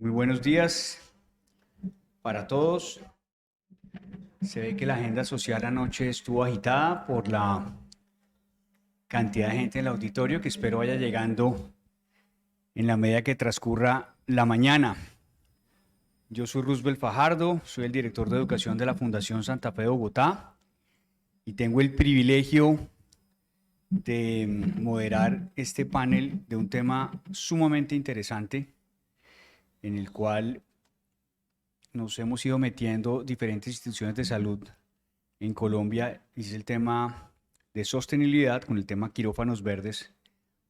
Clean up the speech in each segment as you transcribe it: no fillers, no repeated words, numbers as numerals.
Muy buenos días para todos. Se ve que la agenda social anoche estuvo agitada por la cantidad de gente en el auditorio que espero vaya llegando en la medida que transcurra la mañana. Yo soy Roosevelt Fajardo, soy el director de educación de la Fundación Santa Fe de Bogotá y tengo el privilegio de moderar este panel de un tema sumamente interesante en el cual nos hemos ido metiendo diferentes instituciones de salud en Colombia, y es el tema de sostenibilidad con el tema quirófanos verdes,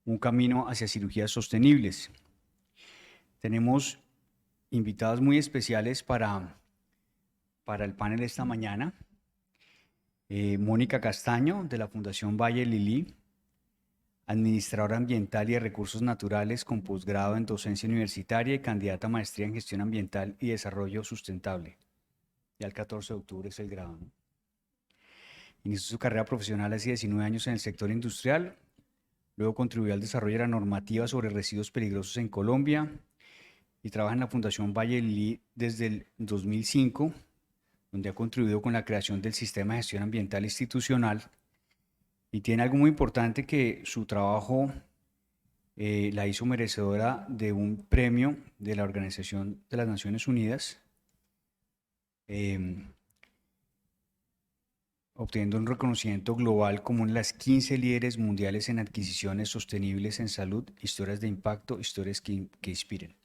un camino hacia cirugías sostenibles. Tenemos invitados muy especiales para el panel esta mañana. Mónica Castaño, de la Fundación Valle Lilí, administradora ambiental y de recursos naturales con posgrado en docencia universitaria y candidata a maestría en gestión ambiental y desarrollo sustentable. Ya el 14 de octubre es el grado, ¿no? Inició su carrera profesional hace 19 años en el sector industrial, luego contribuyó al desarrollo de la normativa sobre residuos peligrosos en Colombia y trabaja en la Fundación Valle Lilí desde el 2005, donde ha contribuido con la creación del sistema de gestión ambiental institucional, y tiene algo muy importante, que su trabajo la hizo merecedora de un premio de la Organización de las Naciones Unidas, eh, obteniendo un reconocimiento global como una de las 15 líderes mundiales en adquisiciones sostenibles en salud, historias de impacto, historias que inspiren.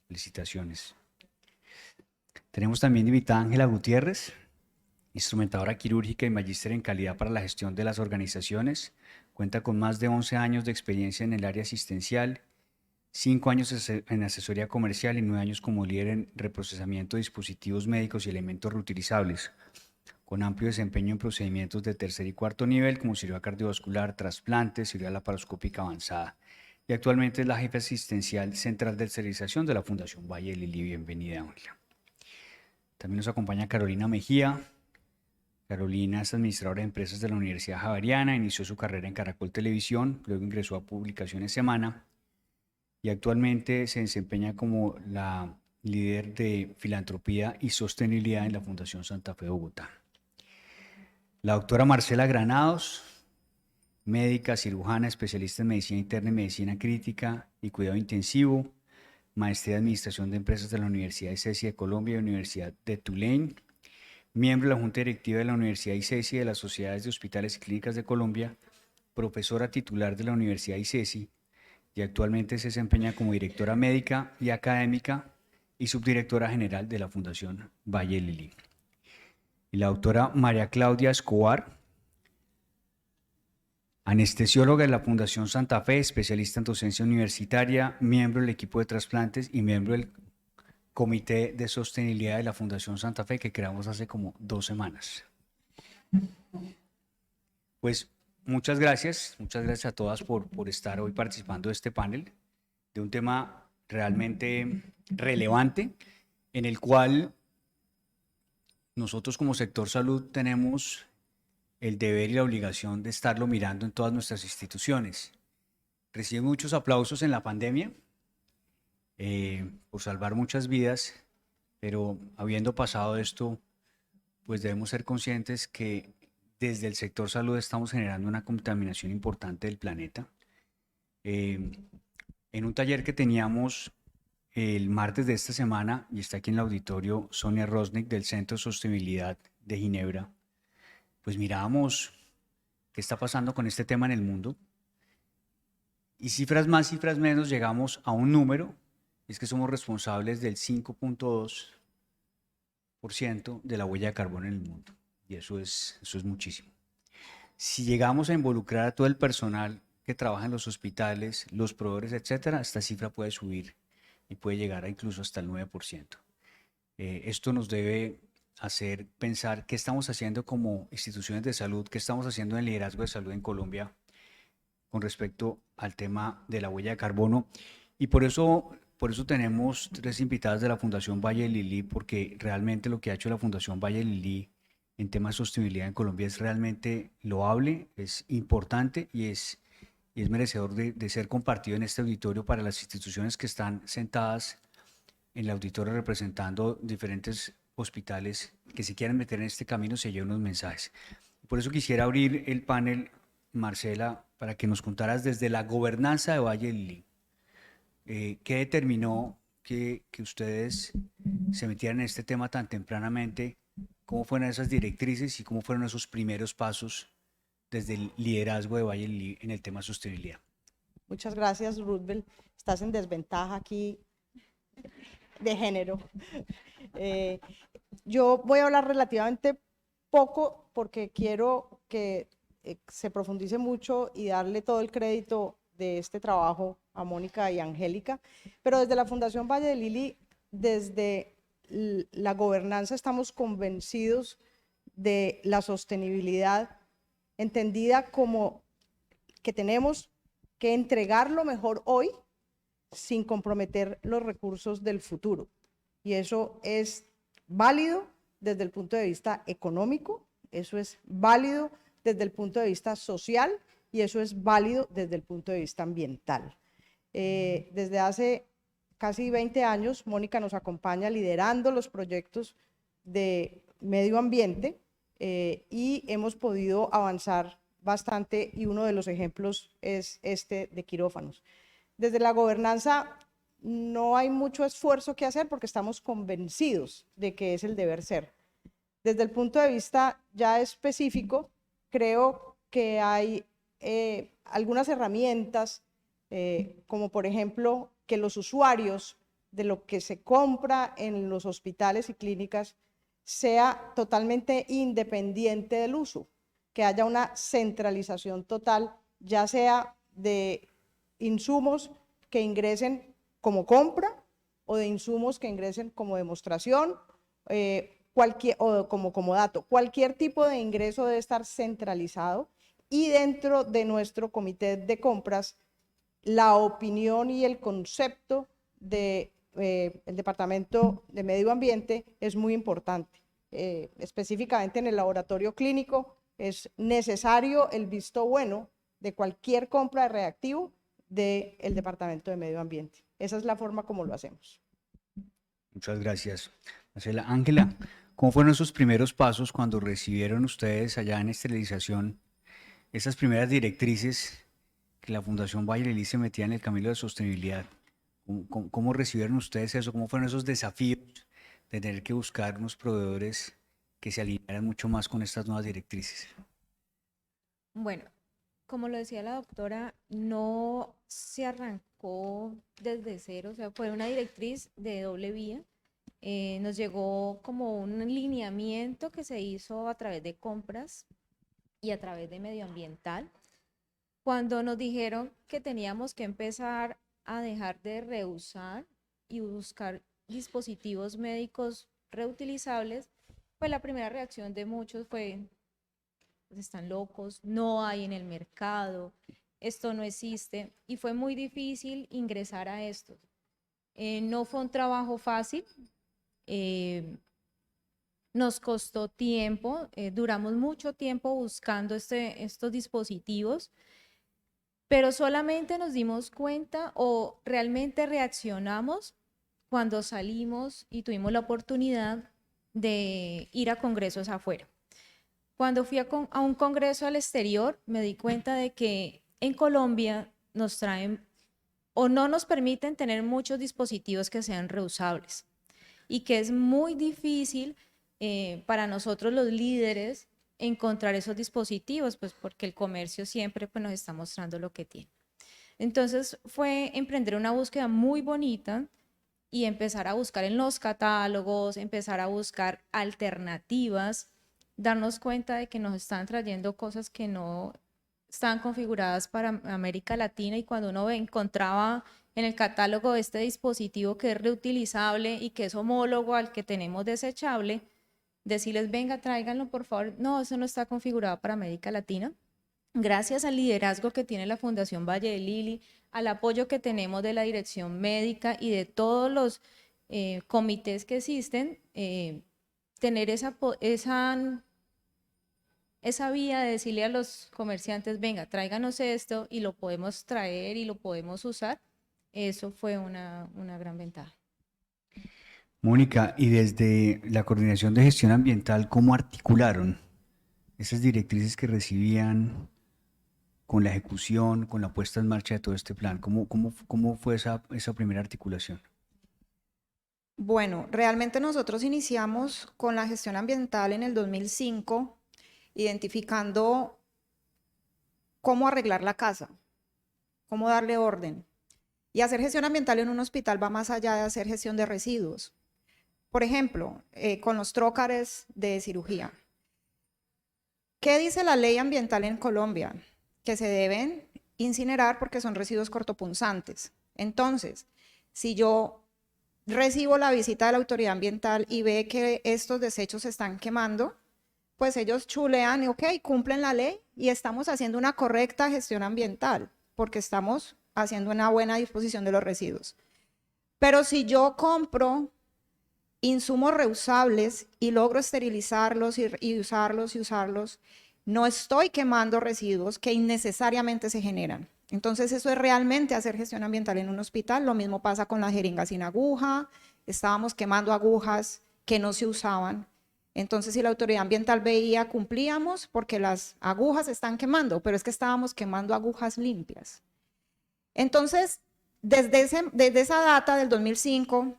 Felicitaciones. Tenemos también invitada a Ángela Gutiérrez, instrumentadora quirúrgica y magíster en calidad para la gestión de las organizaciones. Cuenta con más de 11 años de experiencia en el área asistencial, 5 años en asesoría comercial y 9 años como líder en reprocesamiento de dispositivos médicos y elementos reutilizables, con amplio desempeño en procedimientos de tercer y cuarto nivel como cirugía cardiovascular, trasplantes, cirugía laparoscópica avanzada. Y actualmente es la jefa asistencial central de tercerización de la Fundación Valle Lilí. Bienvenida, Ángela. También nos acompaña Carolina Mejía. Carolina es administradora de empresas de la Universidad Javeriana, inició su carrera en Caracol Televisión, luego ingresó a Publicaciones Semana y actualmente se desempeña como la líder de filantropía y sostenibilidad en la Fundación Santa Fe de Bogotá. La doctora Marcela Granados, médica, cirujana, especialista en medicina interna y medicina crítica y cuidado intensivo, maestría de administración de empresas de la Universidad ICESI de Colombia y Universidad de Tulane, miembro de la Junta Directiva de la Universidad ICESI y de las Sociedades de Hospitales y Clínicas de Colombia, profesora titular de la Universidad ICESI y actualmente se desempeña como directora médica y académica y subdirectora general de la Fundación Valle Lilí. Y la doctora María Claudia Escobar, anestesióloga de la Fundación Santa Fe, especialista en docencia universitaria, miembro del equipo de trasplantes y miembro del Comité de Sostenibilidad de la Fundación Santa Fe, que creamos hace como 2 semanas. Pues muchas gracias a todas por estar hoy participando de este panel, de un tema realmente relevante, en el cual nosotros como sector salud tenemos el deber y la obligación de estarlo mirando en todas nuestras instituciones. Recibe muchos aplausos en la pandemia por salvar muchas vidas, pero habiendo pasado esto, pues debemos ser conscientes que desde el sector salud estamos generando una contaminación importante del planeta. Eh, en un taller que teníamos el martes de esta semana, y está aquí en el auditorio Sonia Rosnick del Centro de Sostenibilidad de Ginebra, pues mirábamos qué está pasando con este tema en el mundo, y cifras más, cifras menos, llegamos a un número, es que somos responsables del 5.2% de la huella de carbono en el mundo, y eso es muchísimo. Si llegamos a involucrar a todo el personal que trabaja en los hospitales, los proveedores, etcétera, esta cifra puede subir y puede llegar a incluso hasta el 9%. Esto nos debe hacer pensar qué estamos haciendo como instituciones de salud, qué estamos haciendo en el liderazgo de salud en Colombia con respecto al tema de la huella de carbono. Y por eso tenemos 3 invitadas de la Fundación Valle Lilí, porque realmente lo que ha hecho la Fundación Valle Lilí en temas de sostenibilidad en Colombia es realmente loable, es importante y es merecedor de ser compartido en este auditorio para las instituciones que están sentadas en el auditorio representando diferentes hospitales que se quieran meter en este camino se lleven unos mensajes. Por eso quisiera abrir el panel, Marcela, para que nos contaras desde la gobernanza de Valle del Lili, ¿qué determinó que ustedes se metieran en este tema tan tempranamente? ¿Cómo fueron esas directrices y cómo fueron esos primeros pasos desde el liderazgo de Valle del Lili en el tema de sostenibilidad? Muchas gracias, Ruthbel. Estás en desventaja aquí de género. Eh, yo voy a hablar relativamente poco porque quiero que se profundice mucho y darle todo el crédito de este trabajo a Mónica y Angélica, pero desde la Fundación Valle del Lili, desde la gobernanza estamos convencidos de la sostenibilidad entendida como que tenemos que entregar lo mejor hoy sin comprometer los recursos del futuro. Y eso es válido desde el punto de vista económico, eso es válido desde el punto de vista social y eso es válido desde el punto de vista ambiental. Desde hace casi 20 años, Mónica nos acompaña liderando los proyectos de medio ambiente y hemos podido avanzar bastante y uno de los ejemplos es este de quirófanos. Desde la gobernanza no hay mucho esfuerzo que hacer porque estamos convencidos de que es el deber ser. Desde el punto de vista ya específico, creo que hay algunas herramientas, como por ejemplo que los usuarios de lo que se compra en los hospitales y clínicas sea totalmente independiente del uso, que haya una centralización total, ya sea de insumos que ingresen como compra o de insumos que ingresen como demostración o como dato. Cualquier tipo de ingreso debe estar centralizado y dentro de nuestro comité de compras la opinión y el concepto del Departamento de Medio Ambiente es muy importante. Específicamente en el laboratorio clínico es necesario el visto bueno de cualquier compra de reactivo del Departamento de Medio Ambiente. Esa es la forma como lo hacemos. Muchas gracias, Marcela. Ángela, ¿cómo fueron esos primeros pasos cuando recibieron ustedes allá en esterilización esas primeras directrices que la Fundación Valle del Lili se metía en el camino de sostenibilidad? ¿Cómo recibieron ustedes eso? ¿Cómo fueron esos desafíos de tener que buscar unos proveedores que se alinearan mucho más con estas nuevas directrices? Bueno, como lo decía la doctora, no se arrancó desde cero, o sea, fue una directriz de doble vía. Nos llegó como un lineamiento que se hizo a través de compras y a través de medioambiental, cuando nos dijeron que teníamos que empezar a dejar de reusar y buscar dispositivos médicos reutilizables, pues la primera reacción de muchos fue: pues están locos, no hay en el mercado, esto no existe, y fue muy difícil ingresar a esto. No fue un trabajo fácil, eh, nos costó tiempo, duramos mucho tiempo buscando estos dispositivos, pero solamente nos dimos cuenta o realmente reaccionamos cuando salimos y tuvimos la oportunidad de ir a congresos afuera. Cuando fui a un congreso al exterior, me di cuenta de que en Colombia nos traen o no nos permiten tener muchos dispositivos que sean reusables y que es muy difícil para nosotros los líderes encontrar esos dispositivos, pues porque el comercio siempre pues, nos está mostrando lo que tiene. Entonces fue emprender una búsqueda muy bonita y empezar a buscar en los catálogos, empezar a buscar alternativas, darnos cuenta de que nos están trayendo cosas que no están configuradas para América Latina, y cuando uno encontraba en el catálogo este dispositivo que es reutilizable y que es homólogo al que tenemos desechable, decirles: venga, tráiganlo por favor. No, eso no está configurado para América Latina. Gracias al liderazgo que tiene la Fundación Valle del Lili, al apoyo que tenemos de la dirección médica y de todos los comités que existen, tener esa vía de decirle a los comerciantes: venga, tráiganos esto, y lo podemos traer y lo podemos usar, eso fue una gran ventaja. Mónica, y desde la Coordinación de Gestión Ambiental, ¿cómo articularon esas directrices que recibían con la ejecución, con la puesta en marcha de todo este plan? ¿Cómo fue esa primera articulación? Bueno, realmente nosotros iniciamos con la gestión ambiental en el 2005, identificando cómo arreglar la casa, cómo darle orden. Y hacer gestión ambiental en un hospital va más allá de hacer gestión de residuos. Por ejemplo, con los trócares de cirugía. ¿Qué dice la ley ambiental en Colombia? Que se deben incinerar porque son residuos cortopunzantes. Entonces, si yo recibo la visita de la autoridad ambiental y ve que estos desechos se están quemando, pues ellos chulean y ok, cumplen la ley y estamos haciendo una correcta gestión ambiental porque estamos haciendo una buena disposición de los residuos. Pero si yo compro insumos reusables y logro esterilizarlos y usarlos, no estoy quemando residuos que innecesariamente se generan. Entonces eso es realmente hacer gestión ambiental en un hospital. Lo mismo pasa con las jeringas sin aguja. Estábamos quemando agujas que no se usaban. Entonces si la autoridad ambiental veía, cumplíamos porque las agujas se están quemando, pero es que estábamos quemando agujas limpias. Entonces, desde esa data del 2005,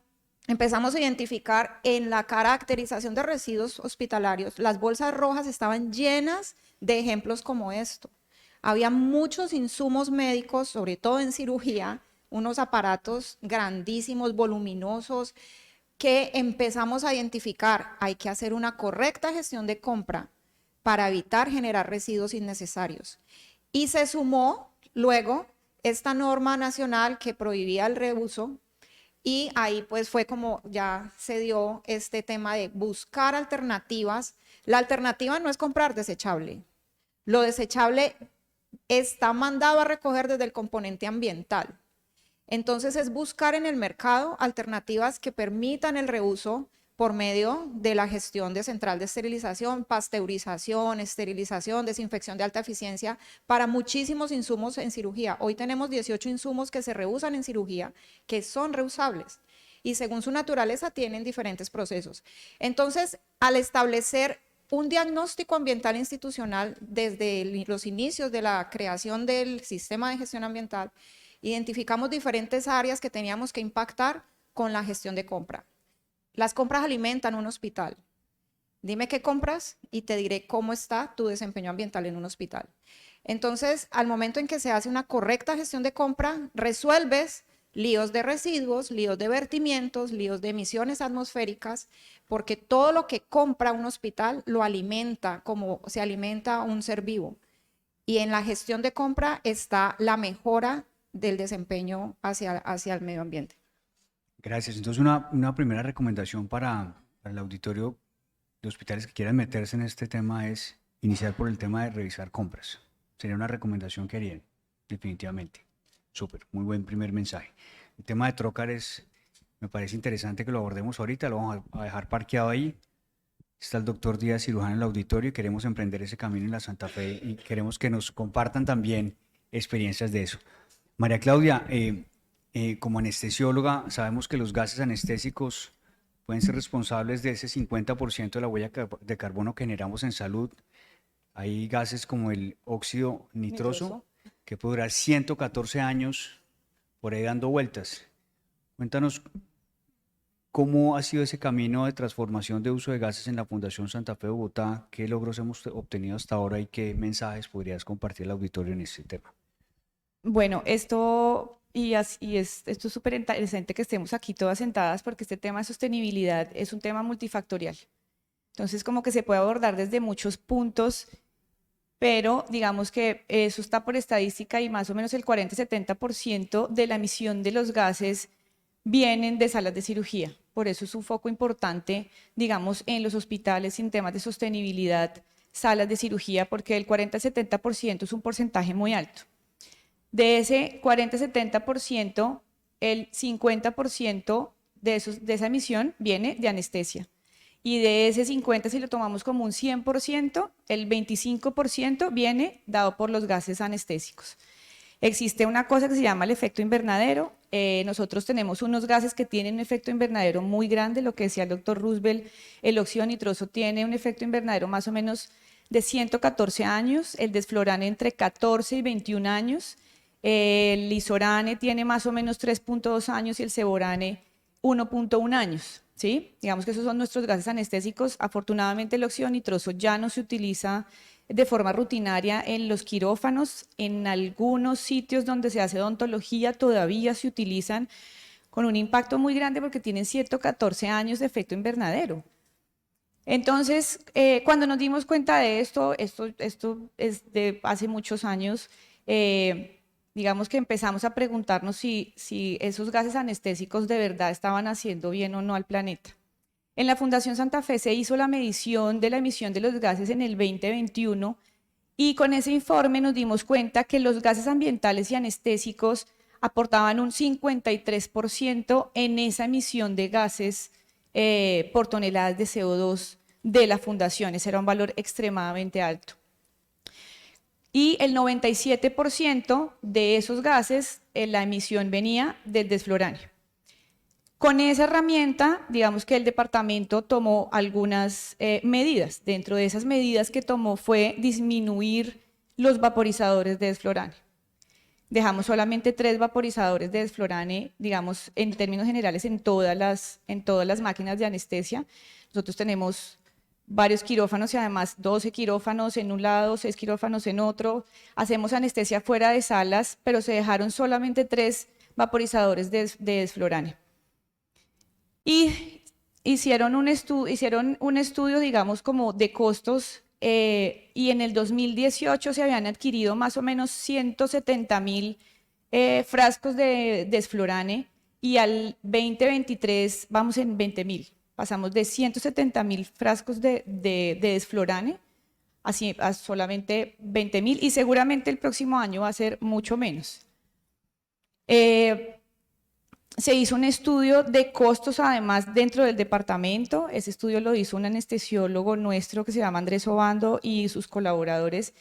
empezamos a identificar en la caracterización de residuos hospitalarios, las bolsas rojas estaban llenas de ejemplos como esto. Había muchos insumos médicos, sobre todo en cirugía, unos aparatos grandísimos, voluminosos, que empezamos a identificar. Hay que hacer una correcta gestión de compra para evitar generar residuos innecesarios. Y se sumó luego esta norma nacional que prohibía el reuso. Y ahí pues fue como ya se dio este tema de buscar alternativas. La alternativa no es comprar desechable. Lo desechable está mandado a recoger desde el componente ambiental. Entonces es buscar en el mercado alternativas que permitan el reuso por medio de la gestión de central de esterilización, pasteurización, esterilización, desinfección de alta eficiencia para muchísimos insumos en cirugía. Hoy tenemos 18 insumos que se reusan en cirugía, que son reusables y según su naturaleza tienen diferentes procesos. Entonces, al establecer un diagnóstico ambiental institucional desde los inicios de la creación del sistema de gestión ambiental, identificamos diferentes áreas que teníamos que impactar con la gestión de compra. Las compras alimentan un hospital. Dime qué compras y te diré cómo está tu desempeño ambiental en un hospital. Entonces, al momento en que se hace una correcta gestión de compra, resuelves líos de residuos, líos de vertimientos, líos de emisiones atmosféricas, porque todo lo que compra un hospital lo alimenta como se alimenta un ser vivo. Y en la gestión de compra está la mejora del desempeño hacia el medio ambiente. Gracias. Entonces, una primera recomendación para el auditorio de hospitales que quieran meterse en este tema es iniciar por el tema de revisar compras. Sería una recomendación que harían, definitivamente. Súper, muy buen primer mensaje. El tema de trócares, me parece interesante que lo abordemos ahorita, lo vamos a dejar parqueado ahí. Está el doctor Díaz, cirujano en el auditorio, y queremos emprender ese camino en la Santa Fe y queremos que nos compartan también experiencias de eso. María Claudia, como anestesióloga, sabemos que los gases anestésicos pueden ser responsables de ese 50% de la huella de carbono que generamos en salud. Hay gases como el óxido nitroso, que puede durar 114 años por ahí dando vueltas. Cuéntanos cómo ha sido ese camino de transformación de uso de gases en la Fundación Santa Fe de Bogotá, qué logros hemos obtenido hasta ahora y qué mensajes podrías compartir al auditorio en este tema. Bueno, esto es súper interesante que estemos aquí todas sentadas porque este tema de sostenibilidad es un tema multifactorial. Entonces, como que se puede abordar desde muchos puntos, pero digamos que eso está por estadística y más o menos el 40-70% de la emisión de los gases vienen de salas de cirugía. Por eso es un foco importante, digamos, en los hospitales en temas de sostenibilidad, salas de cirugía, porque el 40-70% es un porcentaje muy alto. De ese 40-70%, el 50% de esa emisión viene de anestesia. Y de ese 50%, si lo tomamos como un 100%, el 25% viene dado por los gases anestésicos. Existe una cosa que se llama el efecto invernadero, nosotros tenemos unos gases que tienen un efecto invernadero muy grande, lo que decía el doctor Roosevelt, el óxido nitroso tiene un efecto invernadero más o menos de 114 años, el desflorane entre 14 y 21 años, el lisorane tiene más o menos 3.2 años y el ceborane 1.1 años, ¿sí? Digamos que esos son nuestros gases anestésicos. Afortunadamente el óxido nitroso ya no se utiliza de forma rutinaria en los quirófanos. En algunos sitios donde se hace odontología todavía se utilizan con un impacto muy grande porque tienen 114 años de efecto invernadero. Entonces, cuando nos dimos cuenta de esto es de hace muchos años, digamos que empezamos a preguntarnos si esos gases anestésicos de verdad estaban haciendo bien o no al planeta. En la Fundación Santa Fe se hizo la medición de la emisión de los gases en el 2021 y con ese informe nos dimos cuenta que los gases ambientales y anestésicos aportaban un 53% en esa emisión de gases por toneladas de CO2 de la fundación. Ese era un valor extremadamente alto. Y el 97% de esos gases, la emisión venía del desfloráneo. Con esa herramienta, digamos que el departamento tomó algunas medidas. Dentro de esas medidas que tomó fue disminuir los vaporizadores de desflorane. Dejamos solamente 3 vaporizadores de desflorane, digamos, en términos generales, en todas las máquinas de anestesia. Nosotros tenemos varios quirófanos y además 12 quirófanos en un lado, 6 quirófanos en otro. Hacemos anestesia fuera de salas, pero se dejaron solamente 3 vaporizadores de desflorane. Y hicieron un estudio, digamos, como de costos, y en el 2018 se habían adquirido más o menos 170.000 frascos de desflorane y al 2023 vamos en 20.000. Pasamos de 170.000 frascos de desflorane a solamente 20.000 y seguramente el próximo año va a ser mucho menos. Se hizo un estudio de costos además dentro del departamento. Ese estudio lo hizo un anestesiólogo nuestro que se llama Andrés Obando y sus colaboradores.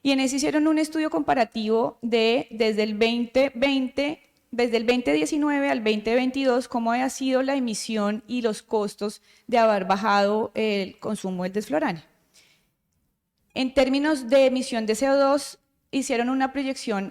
Y en ese hicieron un estudio comparativo desde el 2019 al 2022, cómo había sido la emisión y los costos de haber bajado el consumo del desflorane. En términos de emisión de CO2, hicieron una proyección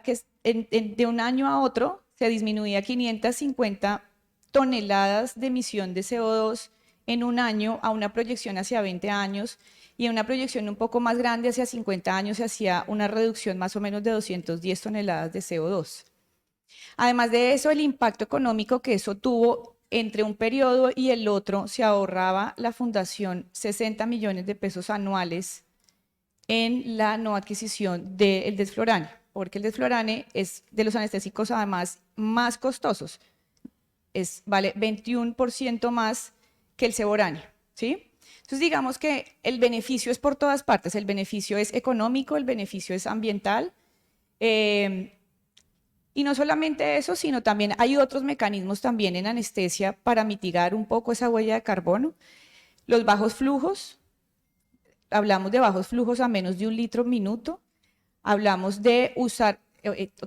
que de un año a otro se disminuía 550 toneladas de emisión de CO2 en un año a una proyección hacia 20 años y en una proyección un poco más grande hacia 50 años se hacía una reducción más o menos de 210 toneladas de CO2. Además de eso, el impacto económico que eso tuvo entre un periodo y el otro, se ahorraba la fundación 60 millones de pesos anuales en la no adquisición del desflorane, porque el desflorane es de los anestésicos además más costosos, vale 21% más que el ceborane, ¿sí? Entonces digamos que el beneficio es por todas partes, el beneficio es económico, el beneficio es ambiental, y no solamente eso, sino también hay otros mecanismos también en anestesia para mitigar un poco esa huella de carbono. Los bajos flujos, hablamos de bajos flujos a menos de 1 litro minuto, hablamos de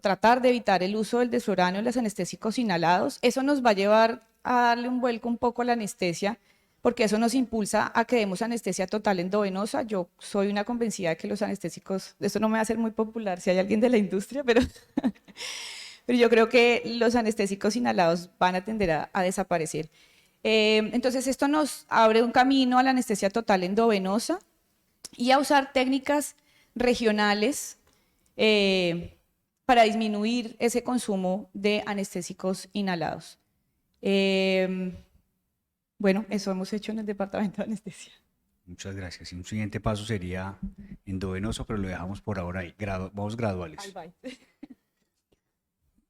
tratar de evitar el uso del desflorane en los anestésicos inhalados. Eso nos va a llevar a darle un vuelco un poco a la anestesia, porque eso nos impulsa a que demos anestesia total endovenosa. Yo soy una convencida de que los anestésicos, esto no me va a hacer muy popular si hay alguien de la industria, pero yo creo que los anestésicos inhalados van a tender a desaparecer. Entonces esto nos abre un camino a la anestesia total endovenosa y a usar técnicas regionales para disminuir ese consumo de anestésicos inhalados. Bueno, eso hemos hecho en el departamento de anestesia. Muchas gracias. Y un siguiente paso sería endovenoso, pero lo dejamos por ahora ahí. Vamos graduales.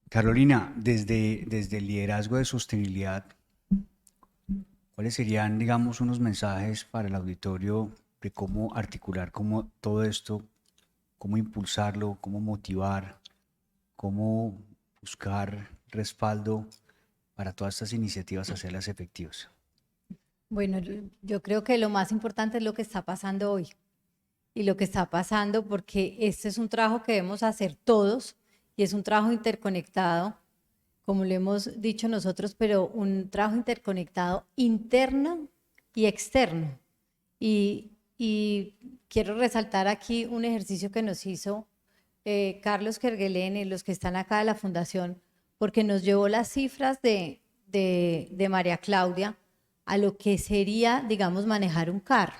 Carolina, desde el liderazgo de sostenibilidad, ¿cuáles serían, digamos, unos mensajes para el auditorio de cómo articular cómo todo esto, cómo impulsarlo, cómo motivar, cómo buscar respaldo para todas estas iniciativas, hacerlas efectivas? Bueno, yo creo que lo más importante es lo que está pasando hoy y lo que está pasando porque este es un trabajo que debemos hacer todos y es un trabajo interconectado como lo hemos dicho nosotros, pero un trabajo interconectado interno y externo. Y quiero resaltar aquí un ejercicio que nos hizo Carlos Kerguelen y los que están acá de la Fundación, porque nos llevó las cifras de María Claudia a lo que sería, digamos, manejar un carro.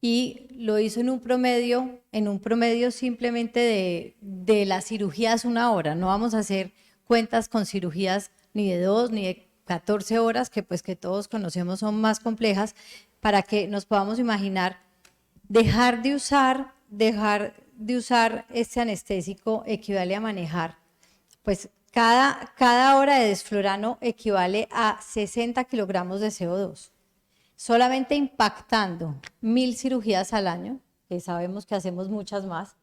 Y lo hizo en un promedio simplemente de las cirugías 1 hora. No vamos a hacer cuentas con cirugías ni de 2 ni de 14 horas, que pues que todos conocemos son más complejas, para que nos podamos imaginar dejar de usar este anestésico equivale a manejar, pues cada hora de desflurano equivale a 60 kilogramos de CO2. Solamente impactando 1000 cirugías al año, que sabemos que hacemos muchas más,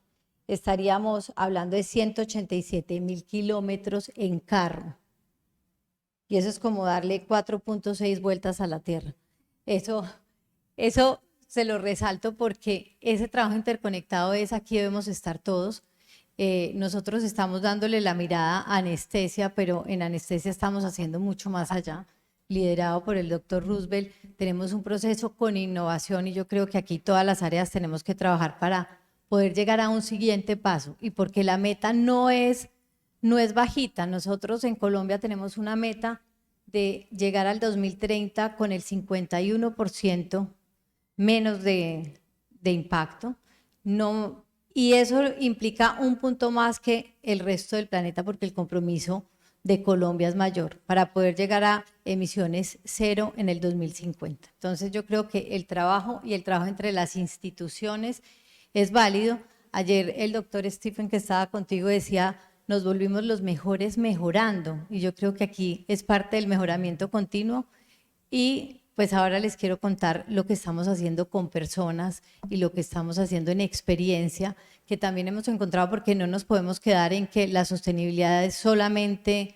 estaríamos hablando de 187.000 kilómetros en carro. Y eso es como darle 4.6 vueltas a la Tierra. Eso se lo resalto porque ese trabajo interconectado es aquí debemos estar todos. Nosotros estamos dándole la mirada a anestesia, pero en anestesia estamos haciendo mucho más allá. Liderado por el doctor Roosevelt, tenemos un proceso con innovación y yo creo que aquí todas las áreas tenemos que trabajar para poder llegar a un siguiente paso y porque la meta no es bajita. Nosotros en Colombia tenemos una meta de llegar al 2030 con el 51% menos de impacto. No, y eso implica un punto más que el resto del planeta porque el compromiso de Colombia es mayor para poder llegar a emisiones cero en el 2050. Entonces yo creo que el trabajo entre las instituciones es válido. Ayer el doctor Stephen que estaba contigo decía, nos volvimos los mejores mejorando y yo creo que aquí es parte del mejoramiento continuo y pues ahora les quiero contar lo que estamos haciendo con personas y lo que estamos haciendo en experiencia, que también hemos encontrado porque no nos podemos quedar en que la sostenibilidad es solamente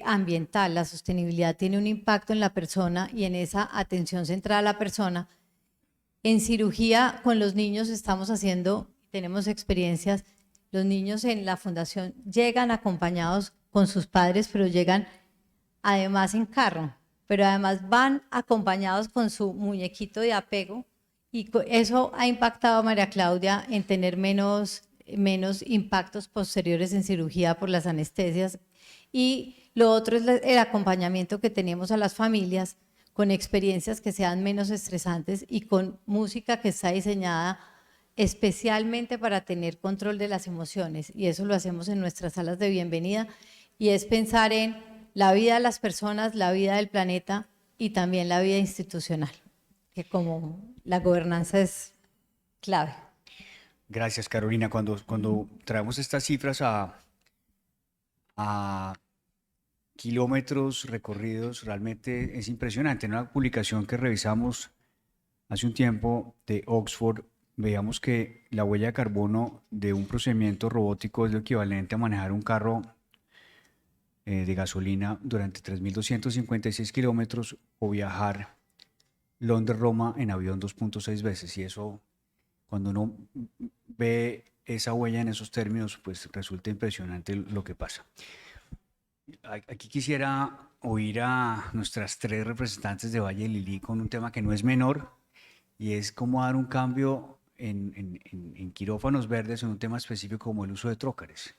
ambiental. La sostenibilidad tiene un impacto en la persona y en esa atención centrada a la persona. En cirugía con los niños estamos haciendo, tenemos experiencias, los niños en la fundación llegan acompañados con sus padres, pero llegan además en carro, pero además van acompañados con su muñequito de apego y eso ha impactado a María Claudia en tener menos impactos posteriores en cirugía por las anestesias. Y lo otro es el acompañamiento que tenemos a las familias con experiencias que sean menos estresantes y con música que está diseñada especialmente para tener control de las emociones. Y eso lo hacemos en nuestras salas de bienvenida y es pensar en la vida de las personas, la vida del planeta y también la vida institucional, que como la gobernanza es clave. Gracias, Carolina. Cuando traemos estas cifras a kilómetros recorridos, realmente es impresionante. En una publicación que revisamos hace un tiempo de Oxford, veíamos que la huella de carbono de un procedimiento robótico es lo equivalente a manejar un carro de gasolina durante 3.256 kilómetros o viajar Londres-Roma en avión 2.6 veces. Y eso, cuando uno ve esa huella en esos términos, pues resulta impresionante lo que pasa. Aquí quisiera oír a nuestras 3 representantes de Valle Lilí con un tema que no es menor y es cómo dar un cambio en quirófanos verdes en un tema específico como el uso de trócares.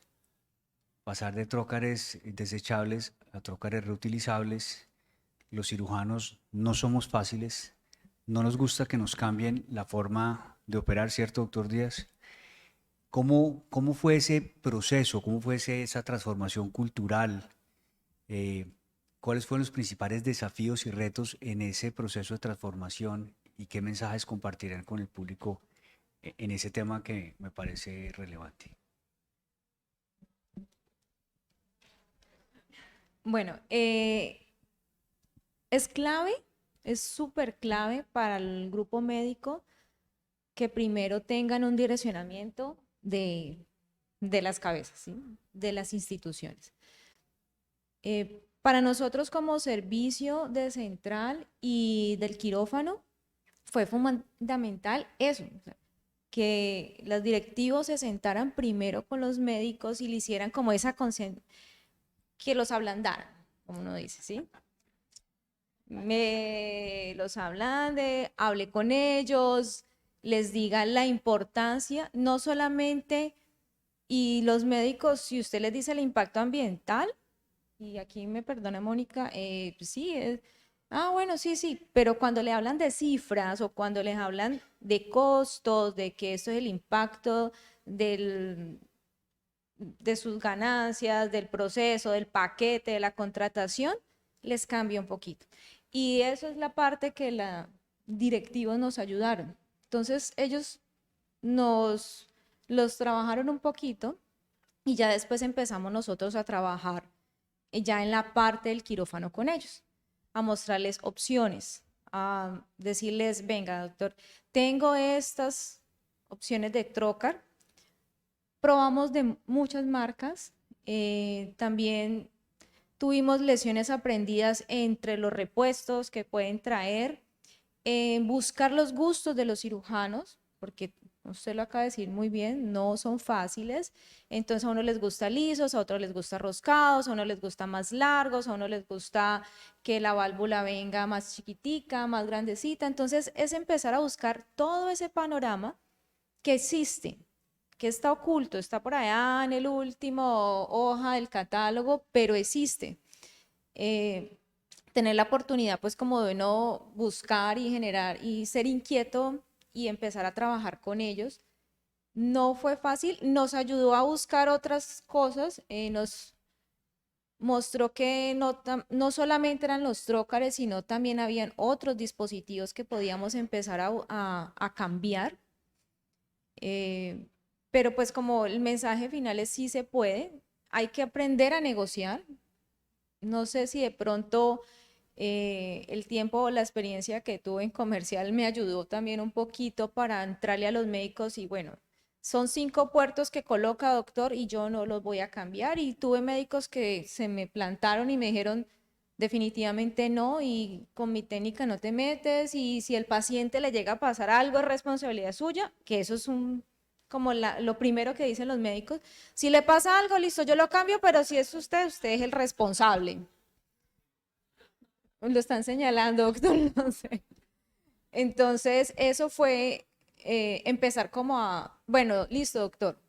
Pasar de trócares desechables a trócares reutilizables. Los cirujanos no somos fáciles, no nos gusta que nos cambien la forma de operar, ¿cierto, doctor Díaz? ¿Cómo fue ese proceso? ¿Cómo fue esa transformación cultural? ¿Cuáles fueron los principales desafíos y retos en ese proceso de transformación? ¿Y qué mensajes compartirán con el público en ese tema que me parece relevante? Bueno, es clave, es súper clave para el grupo médico que primero tengan un direccionamiento de las cabezas, ¿sí? De las instituciones. Para nosotros como servicio de central y del quirófano fue fundamental eso, o sea, que los directivos se sentaran primero con los médicos y le hicieran como esa que los ablandaran, como uno dice, ¿sí? Me los ablande, hable con ellos, les diga la importancia, no solamente, y los médicos, si usted les dice el impacto ambiental, y aquí me perdona Mónica, pues sí, bueno, sí, sí, pero cuando le hablan de cifras o cuando les hablan de costos, de que esto es el impacto de sus ganancias, del proceso, del paquete, de la contratación, les cambia un poquito. Y eso es la parte que los directivos nos ayudaron. Entonces ellos los trabajaron un poquito y ya después empezamos nosotros a trabajar ya en la parte del quirófano con ellos, a mostrarles opciones, a decirles, venga, doctor, tengo estas opciones de trocar, probamos de muchas marcas, también tuvimos lecciones aprendidas entre los repuestos que pueden traer, buscar los gustos de los cirujanos, porque usted lo acaba de decir muy bien, no son fáciles. Entonces a uno les gusta lisos, a otros les gusta roscados, a uno les gusta más largos, a uno les gusta que la válvula venga más chiquitica, más grandecita. Entonces es empezar a buscar todo ese panorama que existe, que está oculto, está por allá en el último hoja del catálogo, pero existe. Tener la oportunidad pues como de no buscar y generar y ser inquieto y empezar a trabajar con ellos. No fue fácil, nos ayudó a buscar otras cosas, nos mostró que no solamente eran los trócares, sino también habían otros dispositivos que podíamos empezar a cambiar. Pero pues como el mensaje final es sí se puede, hay que aprender a negociar. No sé si de pronto el tiempo o la experiencia que tuve en comercial me ayudó también un poquito para entrarle a los médicos y bueno, son 5 puertos que coloca doctor y yo no los voy a cambiar y tuve médicos que se me plantaron y me dijeron definitivamente no y con mi técnica no te metes y si el paciente le llega a pasar algo es responsabilidad suya, que eso es como lo primero que dicen los médicos, si le pasa algo, listo, yo lo cambio, pero si es usted es el responsable. Lo están señalando, doctor, no sé. Entonces, eso fue empezar como bueno, listo, doctor,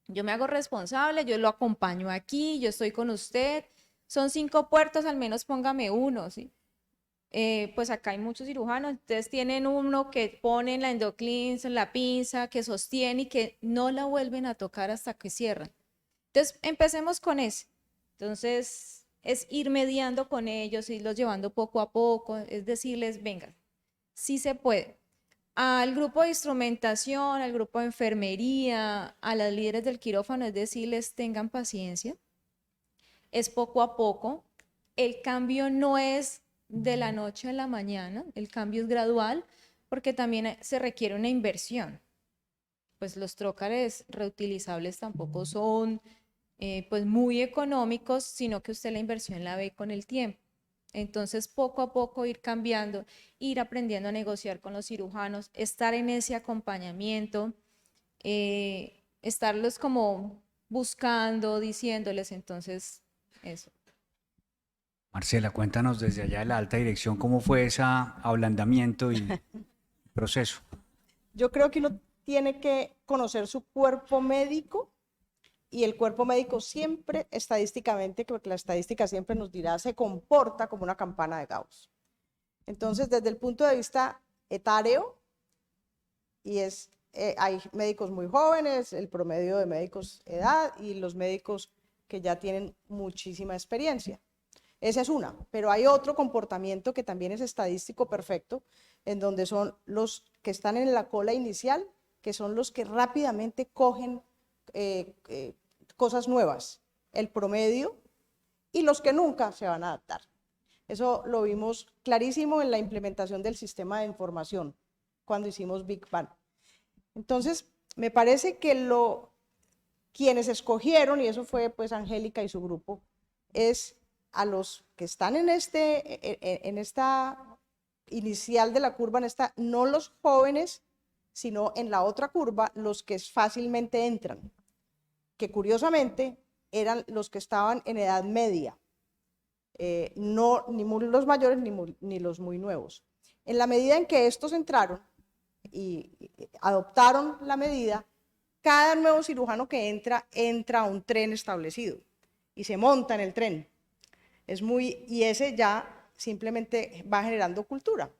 yo me hago responsable, yo lo acompaño aquí, yo estoy con usted, son 5 puertos, al menos póngame uno, ¿sí? Pues acá hay muchos cirujanos, entonces tienen uno que ponen la endoclins, la pinza, que sostiene y que no la vuelven a tocar hasta que cierran. Entonces, empecemos con ese. Entonces, es ir mediando con ellos, irlos llevando poco a poco, es decirles, venga, sí se puede. Al grupo de instrumentación, al grupo de enfermería, a las líderes del quirófano, es decirles, tengan paciencia, es poco a poco. El cambio no es de la noche a la mañana, el cambio es gradual porque también se requiere una inversión. Pues los trócares reutilizables tampoco son pues muy económicos, sino que usted la inversión la ve con el tiempo. Entonces, poco a poco ir cambiando, ir aprendiendo a negociar con los cirujanos, estar en ese acompañamiento, estarlos como buscando, diciéndoles, entonces, eso. Marcela, cuéntanos desde allá de la alta dirección cómo fue ese ablandamiento y proceso. Yo creo que uno tiene que conocer su cuerpo médico y el cuerpo médico siempre, estadísticamente, porque la estadística siempre nos dirá, se comporta como una campana de Gauss. Entonces, desde el punto de vista etario, y hay médicos muy jóvenes, el promedio de médicos edad y los médicos que ya tienen muchísima experiencia. Esa es una, pero hay otro comportamiento que también es estadístico perfecto, en donde son los que están en la cola inicial, que son los que rápidamente cogen cosas nuevas, el promedio, y los que nunca se van a adaptar. Eso lo vimos clarísimo en la implementación del sistema de información, cuando hicimos Big Bang. Entonces, me parece que quienes escogieron, y eso fue pues Angélica y su grupo, es a los que están en esta inicial de la curva, no los jóvenes, sino en la otra curva, los que fácilmente entran, que curiosamente eran los que estaban en edad media, no ni los mayores ni los muy nuevos. En la medida en que estos entraron y adoptaron la medida, cada nuevo cirujano que entra a un tren establecido y se monta en el tren. Y ese ya simplemente va generando cultura.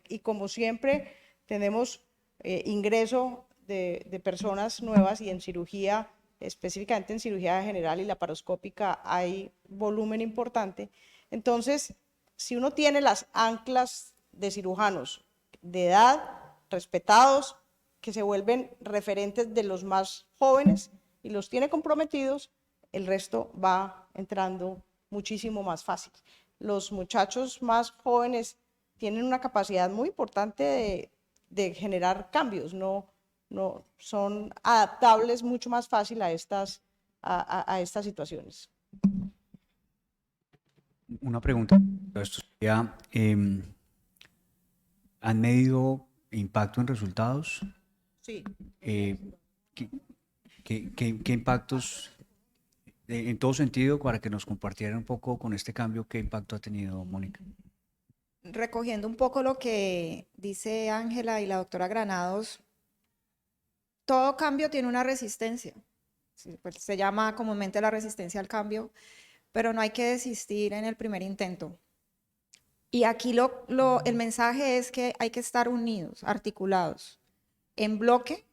Y como siempre tenemos ingreso de personas nuevas, y en cirugía, específicamente en cirugía general y laparoscópica, hay volumen importante. Entonces, si uno tiene las anclas de cirujanos de edad, respetados, que se vuelven referentes de los más jóvenes y los tiene comprometidos, el resto va entrando muchísimo más fácil. Los muchachos más jóvenes tienen una capacidad muy importante de generar cambios, no son adaptables mucho más fácil a estas situaciones. Una pregunta. Esto sería, ¿han medido impacto en resultados? Sí. ¿Qué impactos, en todo sentido, para que nos compartieran un poco con este cambio, qué impacto ha tenido, Mónica? Recogiendo un poco lo que dice Ángela y la doctora Granados, todo cambio tiene una resistencia. Pues se llama comúnmente la resistencia al cambio, pero no hay que desistir en el primer intento. Y aquí el mensaje es que hay que estar unidos, articulados, en bloque,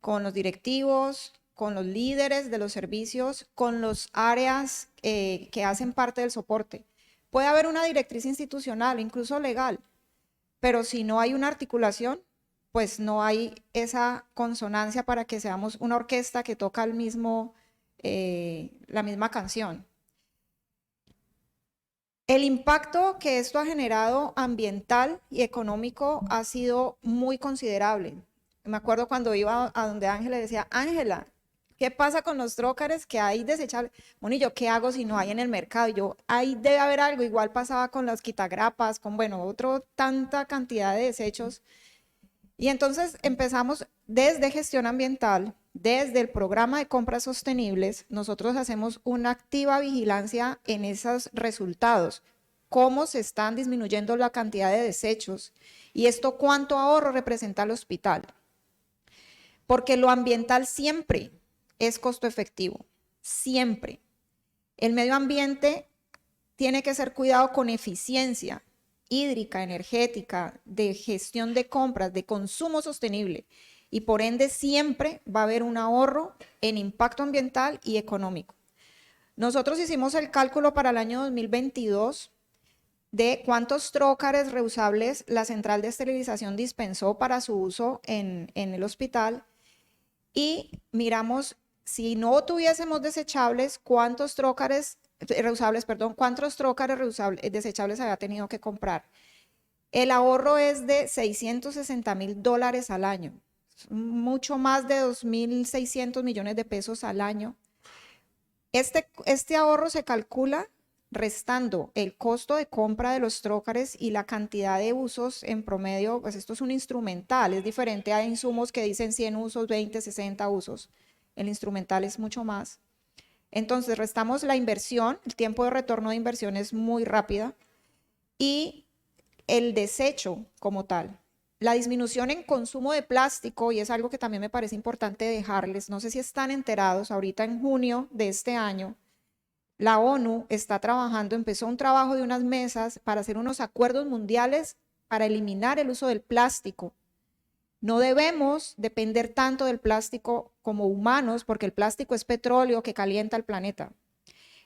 con los directivos, con los líderes de los servicios, con los áreas que hacen parte del soporte. Puede haber una directriz institucional, incluso legal, pero si no hay una articulación, pues no hay esa consonancia para que seamos una orquesta que toca la misma canción. El impacto que esto ha generado ambiental y económico ha sido muy considerable. Me acuerdo cuando iba a donde Ángela, decía, Ángela, ¿qué pasa con los trócares que hay desechables? Bueno, ¿y yo qué hago si no hay en el mercado? Y yo, ahí debe haber algo. Igual pasaba con las quitagrapas, con, tanta cantidad de desechos. Y entonces empezamos desde gestión ambiental, desde el programa de compras sostenibles, nosotros hacemos una activa vigilancia en esos resultados, cómo se están disminuyendo la cantidad de desechos y esto cuánto ahorro representa al hospital. Porque lo ambiental siempre es costo efectivo, siempre. El medio ambiente tiene que ser cuidado con eficiencia hídrica, energética, de gestión de compras, de consumo sostenible. Y por ende siempre va a haber un ahorro en impacto ambiental y económico. Nosotros hicimos el cálculo para el año 2022 de cuántos trócares reusables la central de esterilización dispensó para su uso en el hospital y miramos, si no tuviésemos desechables, cuántos trócares desechables había tenido que comprar. El ahorro es de $660,000 al año, mucho más de 2.600 millones de pesos al año. Este ahorro se calcula restando el costo de compra de los trócares y la cantidad de usos en promedio, pues esto es un instrumental, es diferente a insumos que dicen 100 usos, 20, 60 usos. El instrumental es mucho más. Entonces restamos la inversión, el tiempo de retorno de inversión es muy rápida y el desecho como tal. La disminución en consumo de plástico, y es algo que también me parece importante dejarles, no sé si están enterados, ahorita en junio de este año, la ONU está trabajando, empezó un trabajo de unas mesas para hacer unos acuerdos mundiales para eliminar el uso del plástico. No debemos depender tanto del plástico como humanos, porque el plástico es petróleo que calienta el planeta.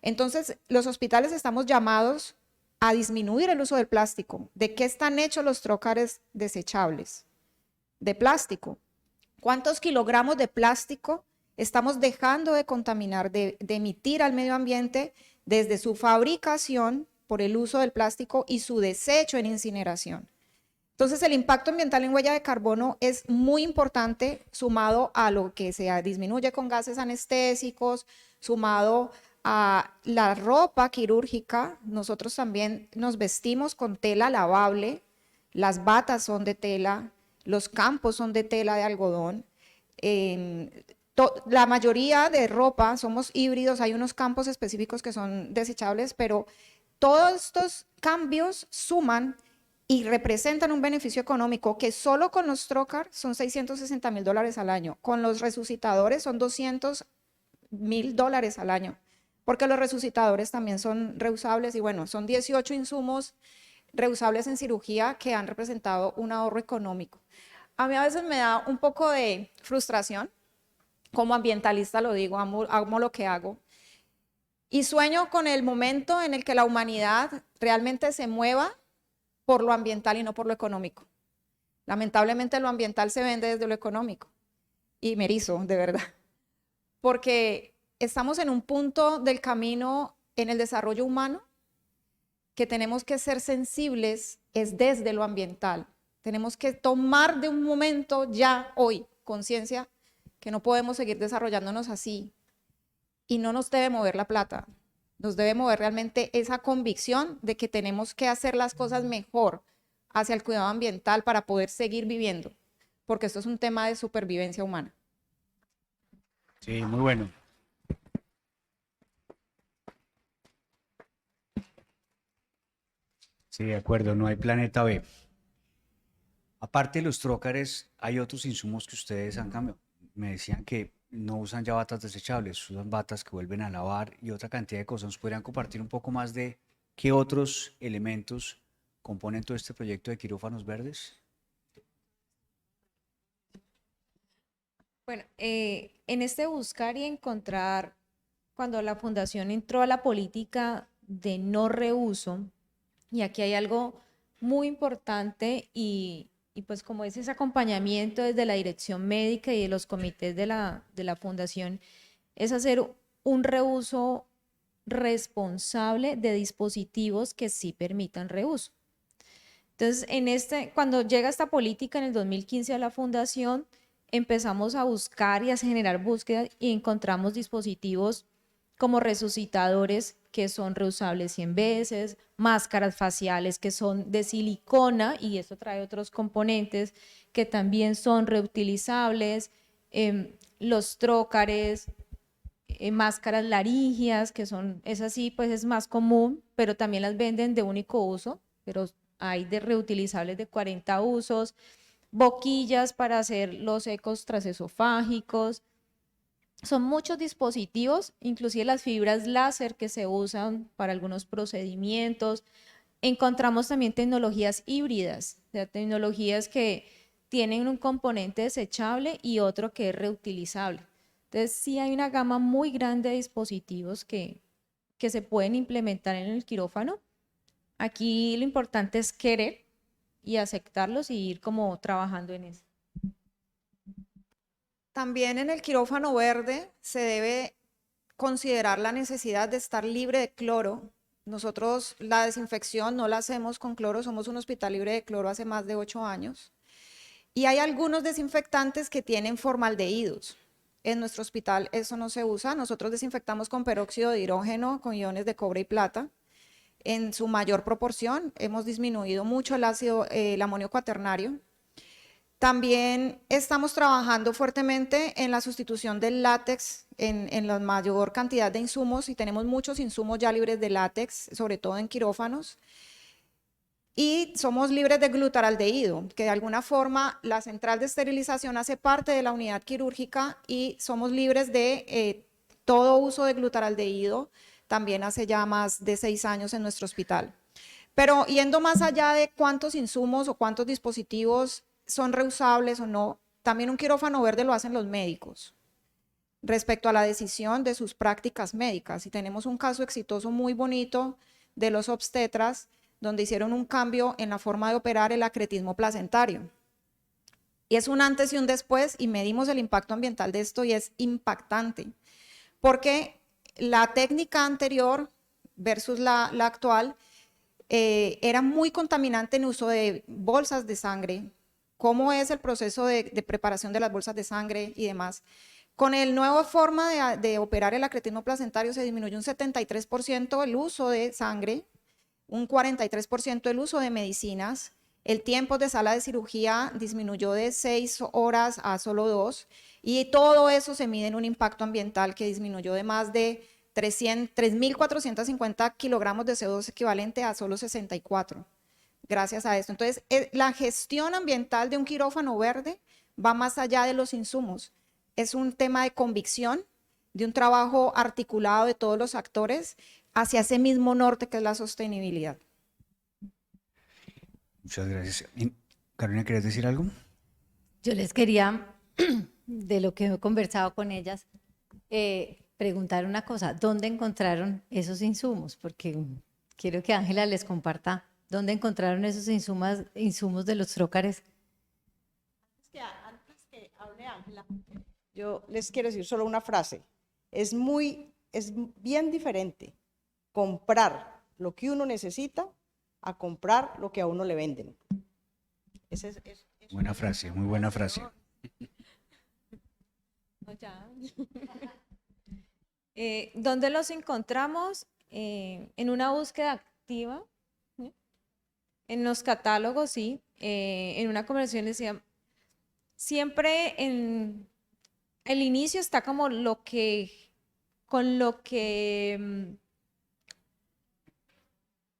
Entonces, los hospitales estamos llamados a disminuir el uso del plástico. ¿De qué están hechos los trócares desechables? De plástico. ¿Cuántos kilogramos de plástico estamos dejando de contaminar, de emitir al medio ambiente desde su fabricación por el uso del plástico y su desecho en incineración? Entonces, el impacto ambiental en huella de carbono es muy importante, sumado a lo que se disminuye con gases anestésicos, sumado a la ropa quirúrgica. Nosotros también nos vestimos con tela lavable, las batas son de tela, los campos son de tela de algodón. La mayoría de ropa somos híbridos, hay unos campos específicos que son desechables, pero todos estos cambios suman y representan un beneficio económico que solo con los trocar son $660,000 al año, con los resucitadores son $200,000 al año, porque los resucitadores también son reusables y bueno, son 18 insumos reusables en cirugía que han representado un ahorro económico. A mí a veces me da un poco de frustración, como ambientalista lo digo, amo lo que hago, y sueño con el momento en el que la humanidad realmente se mueva por lo ambiental y no por lo económico. Lamentablemente lo ambiental se vende desde lo económico y me erizo, de verdad, porque estamos en un punto del camino en el desarrollo humano que tenemos que ser sensibles es desde lo ambiental. Tenemos que tomar de un momento ya hoy conciencia que no podemos seguir desarrollándonos así y no nos debe mover la plata. Nos debe mover realmente esa convicción de que tenemos que hacer las cosas mejor hacia el cuidado ambiental para poder seguir viviendo, porque esto es un tema de supervivencia humana. Sí, muy bueno. Sí, de acuerdo, no hay planeta B. Aparte de los trócares, hay otros insumos que ustedes han cambiado. Me decían que no usan ya batas desechables, usan batas que vuelven a lavar y otra cantidad de cosas. ¿Nos podrían compartir un poco más de qué otros elementos componen todo este proyecto de quirófanos verdes? Bueno, en este buscar y encontrar, cuando la fundación entró a la política de no reuso, y aquí hay algo muy importante y pues como es ese acompañamiento desde la dirección médica y de los comités de la fundación, es hacer un reuso responsable de dispositivos que sí permitan reuso. Entonces, cuando llega esta política en el 2015 a la fundación, empezamos a buscar y a generar búsquedas y encontramos dispositivos como resucitadores que son reusables 100 veces, máscaras faciales que son de silicona y esto trae otros componentes que también son reutilizables, los trócares, máscaras laringias es así, pues es más común, pero también las venden de único uso, pero hay de reutilizables de 40 usos, boquillas para hacer los ecos transesofágicos. Son muchos dispositivos, inclusive las fibras láser que se usan para algunos procedimientos. Encontramos también tecnologías híbridas, o sea, tecnologías que tienen un componente desechable y otro que es reutilizable. Entonces, sí hay una gama muy grande de dispositivos que se pueden implementar en el quirófano. Aquí lo importante es querer y aceptarlos y ir como trabajando en eso. También en el quirófano verde se debe considerar la necesidad de estar libre de cloro. Nosotros la desinfección no la hacemos con cloro, somos un hospital libre de cloro hace más de 8 años. Y hay algunos desinfectantes que tienen formaldehídos. En nuestro hospital eso no se usa, nosotros desinfectamos con peróxido de hidrógeno, con iones de cobre y plata. En su mayor proporción hemos disminuido mucho el amonio cuaternario. También estamos trabajando fuertemente en la sustitución del látex en la mayor cantidad de insumos y tenemos muchos insumos ya libres de látex, sobre todo en quirófanos. Y somos libres de glutaraldehído, que de alguna forma la central de esterilización hace parte de la unidad quirúrgica y somos libres de todo uso de glutaraldehído también hace ya más de 6 años en nuestro hospital. Pero yendo más allá de cuántos insumos o cuántos dispositivos son reusables o no, también un quirófano verde lo hacen los médicos respecto a la decisión de sus prácticas médicas. Y tenemos un caso exitoso muy bonito de los obstetras donde hicieron un cambio en la forma de operar el acretismo placentario. Y es un antes y un después y medimos el impacto ambiental de esto y es impactante, porque la técnica anterior versus la actual era muy contaminante en uso de bolsas de sangre, cómo es el proceso de preparación de las bolsas de sangre y demás. Con el nuevo forma de operar el acretismo placentario se disminuyó un 73% el uso de sangre, un 43% el uso de medicinas El tiempo de sala de cirugía disminuyó de 6 horas a solo 2, y todo eso se mide en un impacto ambiental que disminuyó de más de 3.450 kilogramos de CO2 equivalente a solo 64, gracias a esto. Entonces, la gestión ambiental de un quirófano verde va más allá de los insumos. Es un tema de convicción, de un trabajo articulado de todos los actores hacia ese mismo norte que es la sostenibilidad. Muchas gracias. Carolina, ¿querías decir algo? Yo les quería, de lo que he conversado con ellas, preguntar una cosa. ¿Dónde encontraron esos insumos? Porque quiero que Ángela les comparta dónde encontraron esos insumos de los trócares. Antes que hable Ángela, yo les quiero decir solo una frase. Es bien diferente comprar lo que uno necesita a comprar lo que a uno le venden. Buena frase, muy buena frase. ¿Dónde los encontramos? En una búsqueda activa, ¿sí? En los catálogos, sí. En una conversación decía, siempre en el inicio está como con lo que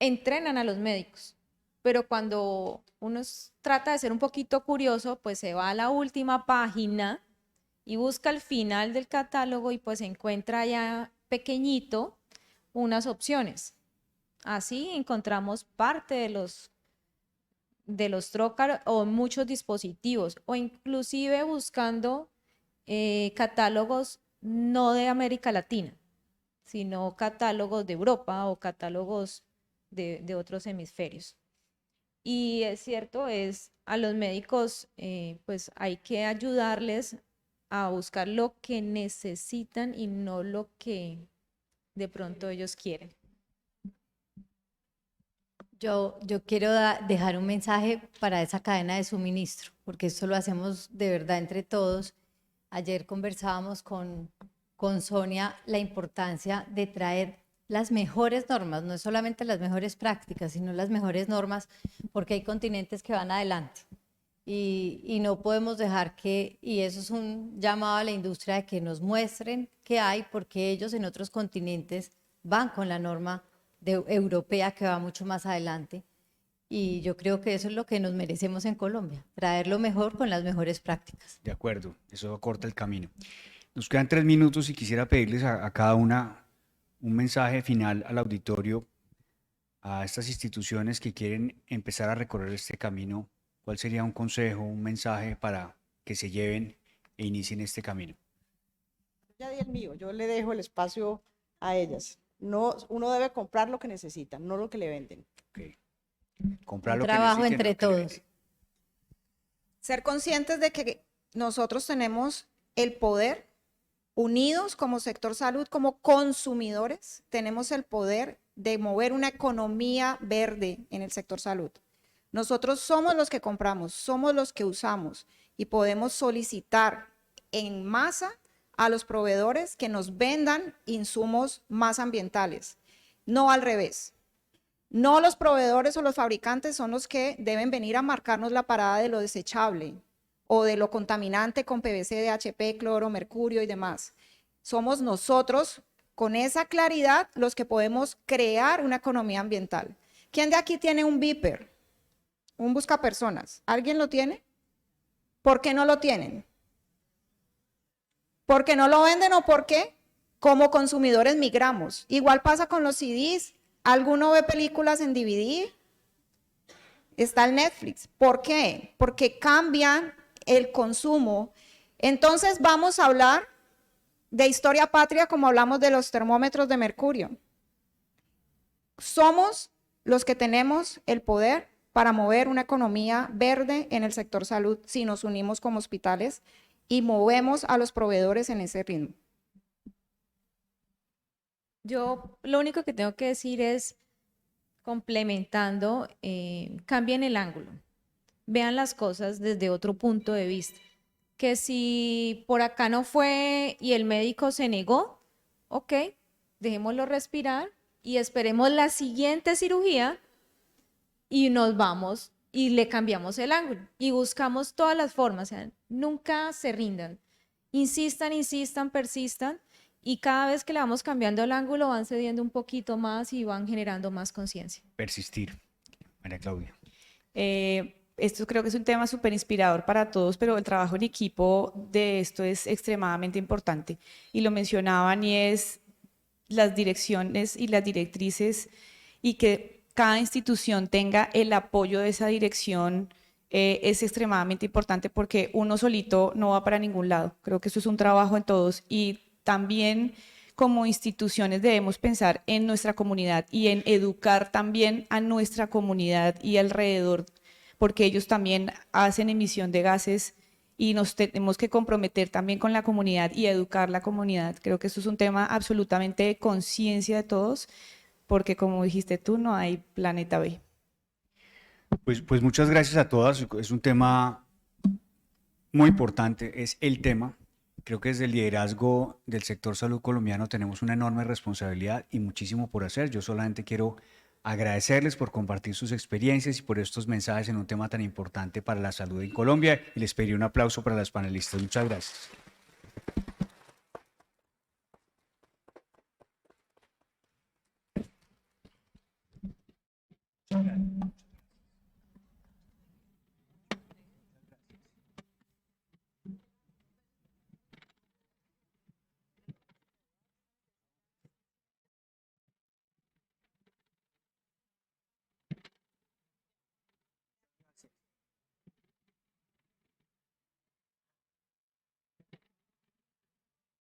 entrenan a los médicos, pero cuando uno trata de ser un poquito curioso, pues se va a la última página y busca el final del catálogo y pues encuentra ya pequeñito unas opciones. Así encontramos parte de los trocar o muchos dispositivos, o inclusive buscando catálogos no de América Latina, sino catálogos de Europa o catálogos de otros hemisferios. Y es cierto, a los médicos pues hay que ayudarles a buscar lo que necesitan y no lo que de pronto ellos quieren. Yo quiero dejar un mensaje para esa cadena de suministro, porque esto lo hacemos de verdad entre todos. Ayer conversábamos con Sonia la importancia de traer las mejores normas, no es solamente las mejores prácticas, sino las mejores normas, porque hay continentes que van adelante y no podemos dejar y eso es un llamado a la industria de que nos muestren qué hay, porque ellos en otros continentes van con la norma europea que va mucho más adelante, y yo creo que eso es lo que nos merecemos en Colombia, traer lo mejor con las mejores prácticas. De acuerdo, eso acorta el camino. Nos quedan 3 minutos y quisiera pedirles a cada una un mensaje final al auditorio, a estas instituciones que quieren empezar a recorrer este camino. ¿Cuál sería un consejo, un mensaje para que se lleven e inicien este camino? Ya di el mío, yo le dejo el espacio a ellas. No, uno debe comprar lo que necesita, no lo que le venden. Okay. Comprar Un lo que trabajo necesiten, entre lo que le todos. venden. Ser conscientes de que nosotros tenemos el poder, unidos como sector salud, como consumidores, tenemos el poder de mover una economía verde en el sector salud. Nosotros somos los que compramos, somos los que usamos, y podemos solicitar en masa a los proveedores que nos vendan insumos más ambientales, no al revés. No los proveedores o los fabricantes son los que deben venir a marcarnos la parada de lo desechable o de lo contaminante con PVC, DHP, cloro, mercurio y demás. Somos nosotros, con esa claridad, los que podemos crear una economía ambiental. ¿Quién de aquí tiene un beeper? Un buscapersonas. ¿Alguien lo tiene? ¿Por qué no lo tienen? ¿Por qué no lo venden o por qué? Como consumidores migramos. Igual pasa con los CDs. ¿Alguno ve películas en DVD? Está el Netflix. ¿Por qué? Porque cambian el consumo. Entonces vamos a hablar de historia patria como hablamos de los termómetros de mercurio. Somos los que tenemos el poder para mover una economía verde en el sector salud si nos unimos como hospitales y movemos a los proveedores en ese ritmo. Yo lo único que tengo que decir es, complementando, cambien el ángulo, vean las cosas desde otro punto de vista. Que si por acá no fue y el médico se negó, ok, dejémoslo respirar y esperemos la siguiente cirugía y nos vamos y le cambiamos el ángulo y buscamos todas las formas, o sea, nunca se rindan, insistan, insistan, persistan y cada vez que le vamos cambiando el ángulo van cediendo un poquito más y van generando más conciencia. Persistir. María Claudia. Esto creo que es un tema súper inspirador para todos, pero el trabajo en equipo de esto es extremadamente importante. Y lo mencionaban y es las direcciones y las directrices y que cada institución tenga el apoyo de esa dirección es extremadamente importante porque uno solito no va para ningún lado. Creo que eso es un trabajo en todos y también como instituciones debemos pensar en nuestra comunidad y en educar también a nuestra comunidad y alrededor, porque ellos también hacen emisión de gases y nos tenemos que comprometer también con la comunidad y educar la comunidad. Creo que eso es un tema absolutamente de conciencia de todos, porque como dijiste tú, no hay planeta B. Pues muchas gracias a todas. Es un tema muy importante, es el tema. Creo que desde el liderazgo del sector salud colombiano tenemos una enorme responsabilidad y muchísimo por hacer. Yo solamente quiero agradecerles por compartir sus experiencias y por estos mensajes en un tema tan importante para la salud en Colombia y les pediría un aplauso para las panelistas. Muchas gracias.